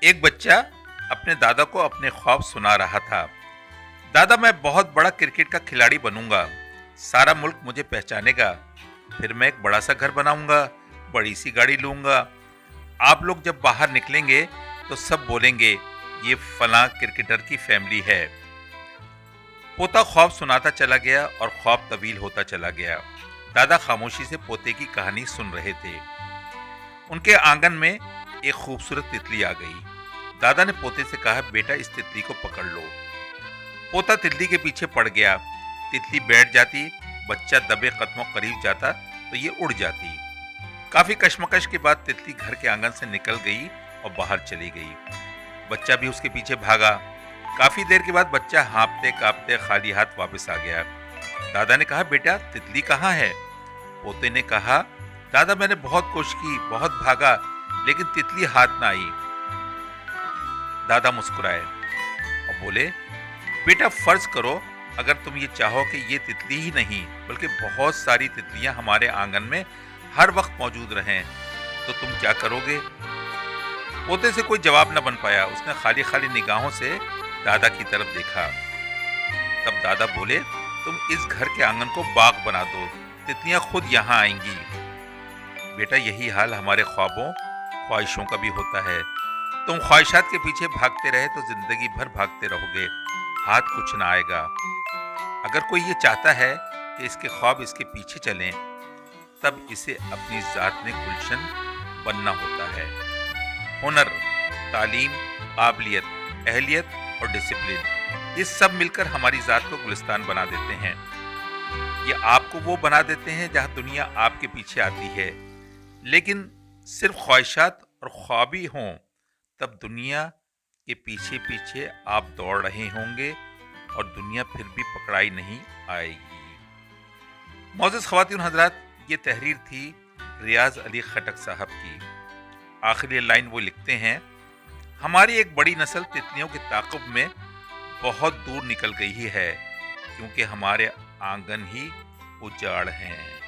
एक बच्चा अपने दादा को अपने ख्वाब सुना रहा था। दादा, मैं बहुत बड़ा क्रिकेट का खिलाड़ी बनूंगा, सारा मुल्क मुझे पहचानेगा, फिर मैं एक बड़ा सा घर बनाऊंगा, बड़ी सी गाड़ी लूंगा। आप लोग जब बाहर निकलेंगे तो सब बोलेंगे ये फलां क्रिकेटर की फैमिली है। पोता ख्वाब सुनाता चला गया और ख्वाब तवील होता चला गया। दादा खामोशी से पोते की कहानी सुन रहे थे। उनके आंगन में एक खूबसूरत तितली आ गई। दादा ने पोते से कहा, बेटा इस तितली को पकड़ लो। पोता तितली के पीछे पड़ गया। तितली बैठ जाती, बच्चा दबे कदमों करीब जाता तो ये उड़ जाती। काफी कश्मकश के बाद तितली घर के आंगन से निकल गई और बाहर चली गई। बच्चा भी उसके पीछे भागा। काफी देर के बाद बच्चा हाँफते कांपते खाली हाथ वापस आ गया। दादा ने कहा, बेटा तितली कहाँ है? पोते ने कहा, दादा मैंने बहुत कोशिश की, बहुत भागा, लेकिन तितली हाथ ना आई। दादा मुस्कुराए और बोले, बेटा फर्ज करो अगर तुम ये चाहो कि ये तितली ही नहीं बल्कि बहुत सारी तितलियां हमारे आंगन में हर वक्त मौजूद रहें, तो तुम क्या करोगे? पोते से कोई जवाब न बन पाया। उसने खाली खाली निगाहों से दादा की तरफ देखा। तब दादा बोले, तुम इस घर के आंगन को बाग बना दो, तितलियां खुद यहाँ आएंगी। बेटा यही हाल हमारे ख्वाबों ख्वाहिशों का भी होता है। तुम ख्वाहिशात के पीछे भागते रहे तो जिंदगी भर भागते रहोगे, हाथ कुछ ना आएगा। अगर कोई ये चाहता है कि इसके ख्वाब इसके पीछे चलें, तब इसे अपनी जात में गुलशन बनना होता है। हुनर, तालीम, काबिलियत, अहलियत और डिसिप्लिन, ये सब मिलकर हमारी जात को गुलिस्तान बना देते हैं। ये आपको वो बना देते हैं जहां दुनिया आपके पीछे आती है। लेकिन सिर्फ ख्वाहिशात और ख्वाबी हों, तब दुनिया के पीछे पीछे आप दौड़ रहे होंगे और दुनिया फिर भी पकड़ाई नहीं आएगी। मौजूद ख्वातीन हजरात, ये तहरीर थी रियाज अली खटक साहब की। आखिरी लाइन वो लिखते हैं, हमारी एक बड़ी नस्ल तितलियों के ताक़ुब में बहुत दूर निकल गई है, क्योंकि हमारे आंगन ही उजाड़ हैं।